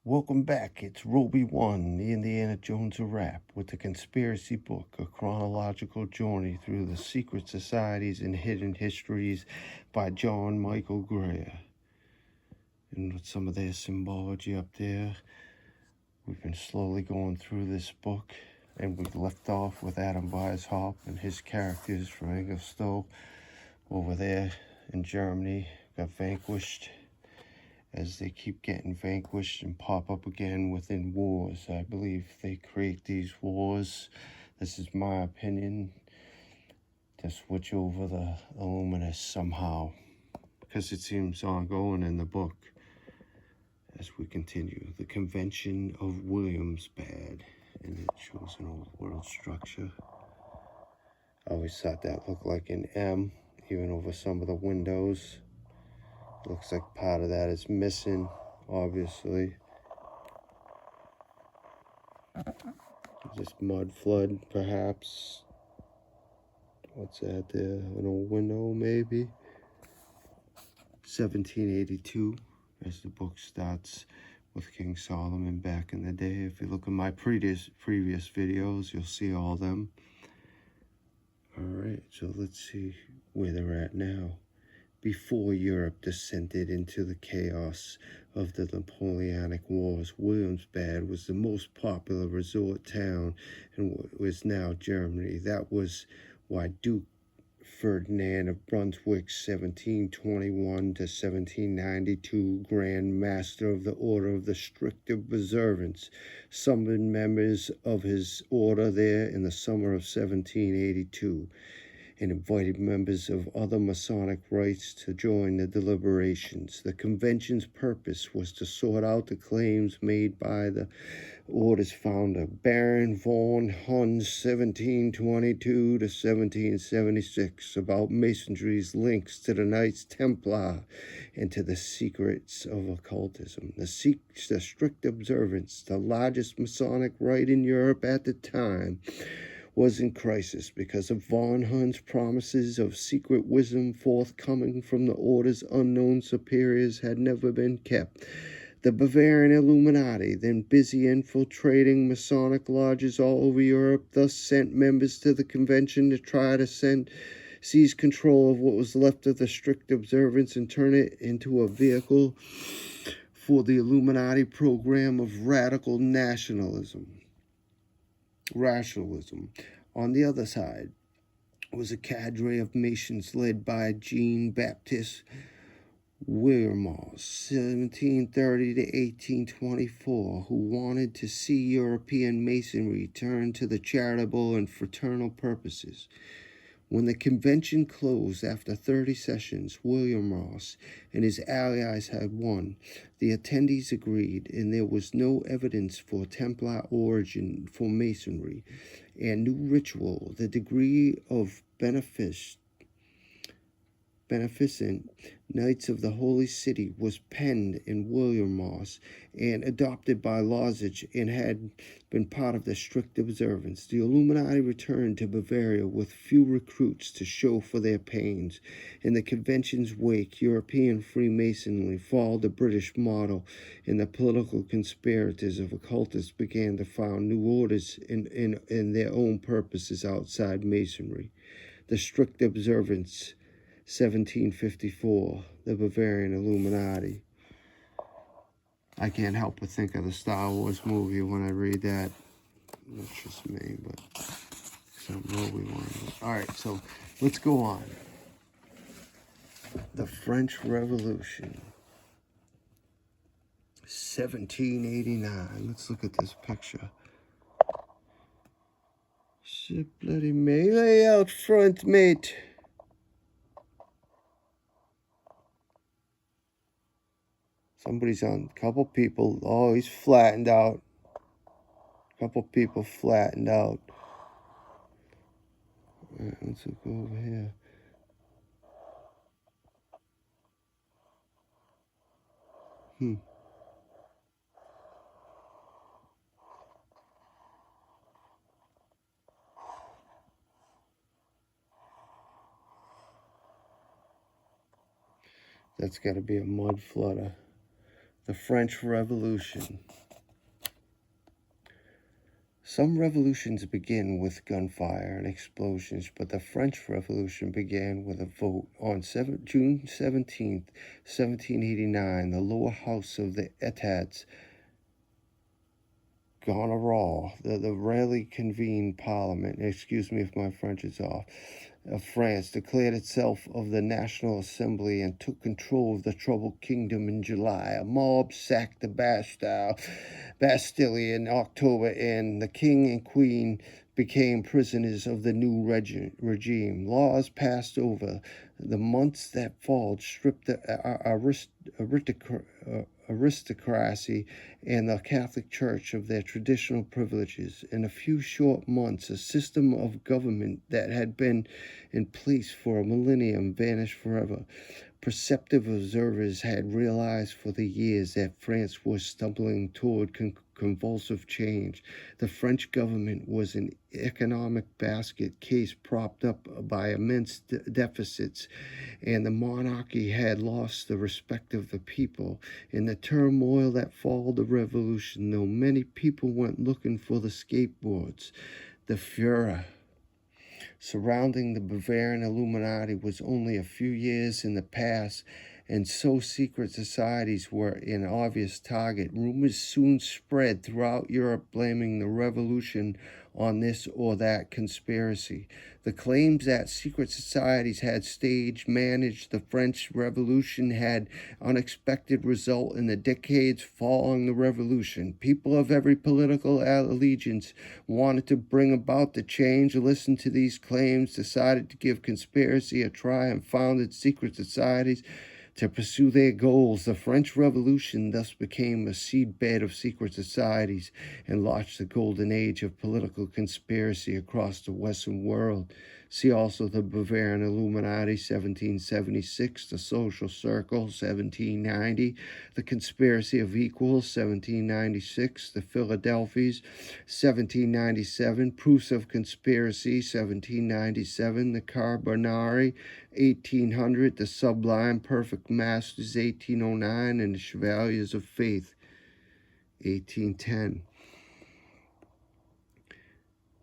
Welcome back. It's Roby One, the Indiana Jones of rap, with the Conspiracy Book, a chronological journey through the secret societies and hidden histories by John Michael Greer. And with some of their symbology up there, we've been slowly going through this book, and we left off with Adam Weishaupt and his characters from Ingolstadt over there in Germany got vanquished. As they keep getting vanquished and pop up again within wars. I believe they create these wars, this is my opinion, to switch over the Illuminists somehow, because it seems ongoing in the book. As we continue, the Convention of Wilhelmsbad, and it shows an old world structure. I always thought that looked like an M, even over some of the windows. Looks like part of that is missing, obviously. Just mud flood, perhaps. What's that there? An old window, maybe? 1782, as the book starts with King Solomon back in the day. If you look at my previous videos, you'll see all of them. Alright, so let's see where they're at now. Before Europe descended into the chaos of the Napoleonic Wars, Wilhelmsbad was the most popular resort town in what was now Germany. That was why Duke Ferdinand of Brunswick, 1721 to 1792, Grand Master of the Order of the Strict Observance, summoned members of his order there in the summer of 1782. And invited members of other Masonic rites to join the deliberations. The convention's purpose was to sort out the claims made by the order's founder, Baron von Hun's 1722 to 1776, about Masonry's links to the Knights Templar and to the secrets of occultism. The strict observance, the largest Masonic rite in Europe at the time, was in crisis because of von Hun's promises of secret wisdom forthcoming from the order's unknown superiors had never been kept. The Bavarian Illuminati, then busy infiltrating Masonic lodges all over Europe, thus sent members to the convention to try to seize control of what was left of the strict observance and turn it into a vehicle for the Illuminati program of radical rationalism. On the other side was a cadre of Masons led by Jean-Baptiste Wilhelmsbad, 1730 to 1824, who wanted to see European Masonry turn to the charitable and fraternal purposes. When the convention closed after 30 sessions, Wilhelmsbad and his allies had won. The attendees agreed, and there was no evidence for Templar origin for Masonry and new ritual. The degree of beneficent Knights of the Holy City was penned in Wilhelmsbad and adopted by Lozage and had been part of the strict observance. The Illuminati returned to Bavaria with few recruits to show for their pains. In the convention's wake, European Freemasonry followed the British model, and the political conspirators of occultists began to found new orders in their own purposes outside Masonry. The strict observance, 1754, the Bavarian Illuminati. I can't help but think of the Star Wars movie when I read that. That's just me, but something Roby wanted. All right, so let's go on. The French Revolution, 1789. Let's look at this picture. Shit, bloody melee out front, mate. Somebody's on, a couple people. Oh, he's flattened out. A couple people flattened out. All right, let's go over here. That's got to be a mud flutter. The French Revolution. Some revolutions begin with gunfire and explosions, but the French Revolution began with a vote on June 17th, 1789. The lower house of the Etats Goneril, the rarely convened parliament, excuse me if my French is off, of France, declared itself of the National Assembly and took control of the troubled kingdom in July. A mob sacked the Bastille in October, and the king and queen became prisoners of the new regime. Laws passed over the months that followed stripped the aristocracy and the Catholic Church of their traditional privileges. In a few short months, a system of government that had been in place for a millennium vanished forever. Perceptive observers had realized for the years that France was stumbling toward convulsive change. The French government was an economic basket case propped up by immense deficits, and the monarchy had lost the respect of the people. In the turmoil that followed the revolution, though many people went looking for the scapegoats, the Führer surrounding the Bavarian Illuminati was only a few years in the past, and so secret societies were an obvious target. Rumors soon spread throughout Europe blaming the revolution on this or that conspiracy. The claims that secret societies had staged, managed the French Revolution had unexpected result in the decades following the revolution. People of every political allegiance wanted to bring about the change, listened to these claims, decided to give conspiracy a try, and founded secret societies to pursue their goals. The French Revolution thus became a seedbed of secret societies and launched the golden age of political conspiracy across the Western world. See also the Bavarian Illuminati, 1776, the Social Circle, 1790, the Conspiracy of Equals, 1796, the Philadelphians, 1797, Proofs of Conspiracy, 1797, the Carbonari, 1800, the Sublime Perfect Masters, 1809, and the Chevaliers of Faith, 1810.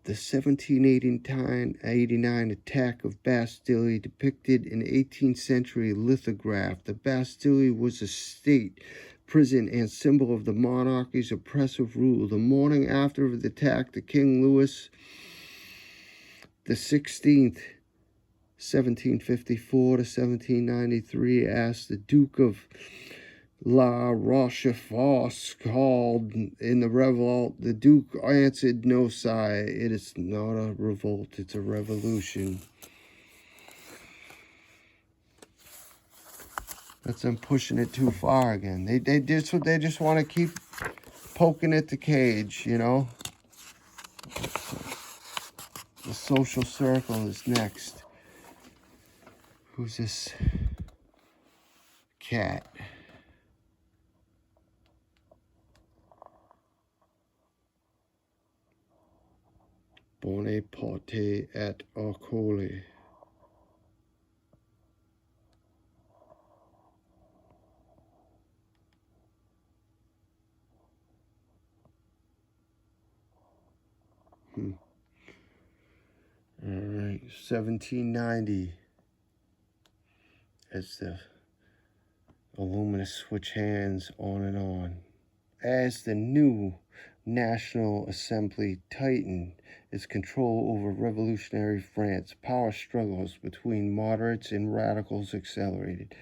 The 1789 attack of Bastille depicted an 18th century lithograph. The Bastille was a state prison and symbol of the monarchy's oppressive rule. The morning after the attack, the King Louis XVI, 1754 to 1793, asked the Duke of La Rochefort called in the revolt. The Duke answered, "No, sire, it is not a revolt, it's a revolution." That's them pushing it too far again. They just want to keep poking at the cage, you know. The Social Circle is next. Who's this cat? Bonaparte et Arcole. All right, 1790 as the Illuminists switch hands on and on. As the new National Assembly tightened its control over revolutionary France, power struggles between moderates and radicals accelerated.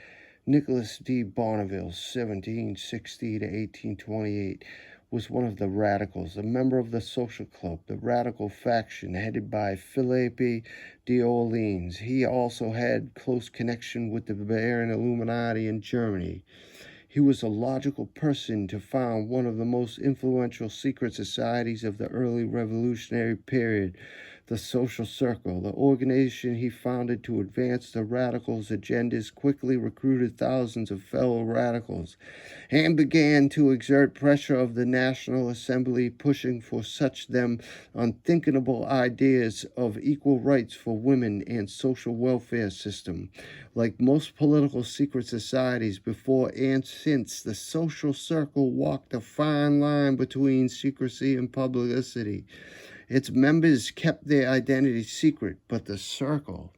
Nicolas de Bonneville, 1760 to 1828, was one of the radicals, a member of the Social Club, the radical faction headed by Philippe d'Orleans. He also had close connection with the Bavarian Illuminati in Germany. He was a logical person to found one of the most influential secret societies of the early revolutionary period, The Social Circle, the organization he founded to advance the radicals' agendas, quickly recruited thousands of fellow radicals and began to exert pressure of the National Assembly, pushing for such them unthinkable ideas of equal rights for women and social welfare system. Like most political secret societies before and since, the Social Circle walked a fine line between secrecy and publicity. Its members kept their identity secret, but the Circle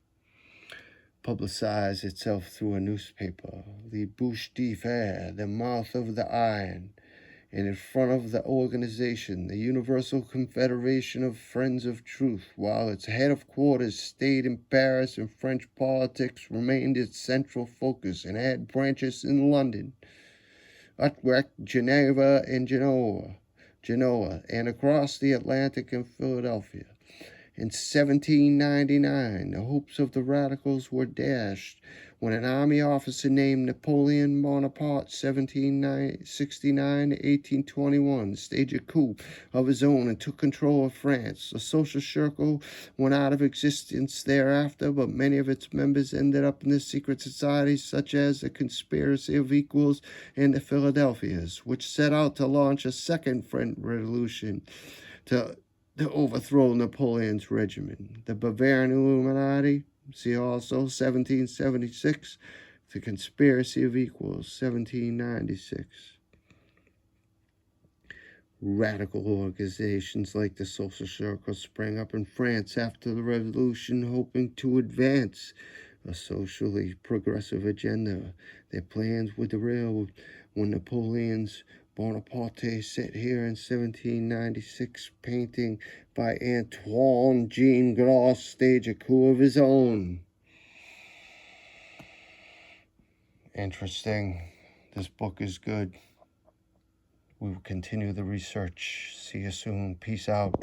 publicized itself through a newspaper, the Bouche de Fer, the mouth of the iron, and in front of the organization, the Universal Confederation of Friends of Truth, while its headquarters stayed in Paris and French politics remained its central focus and had branches in London, Utrecht, Geneva, and Genoa, and across the Atlantic in Philadelphia. In 1799, the hopes of the radicals were dashed when an army officer named Napoleon Bonaparte, 1769-1821, staged a coup of his own and took control of France. The Social Circle went out of existence thereafter, but many of its members ended up in the secret societies, such as the Conspiracy of Equals and the Philadelphias, which set out to launch a second French Revolution to overthrow Napoleon's regime. The Bavarian Illuminati, see also 1776, the Conspiracy of Equals, 1796. Radical organizations like the Social Circle sprang up in France after the Revolution, hoping to advance a socially progressive agenda. Their plans were derailed when Napoleon's Bonaparte set here in 1796, painting by Antoine Jean Gros, staged a coup of his own. Interesting. This book is good. We will continue the research. See you soon. Peace out.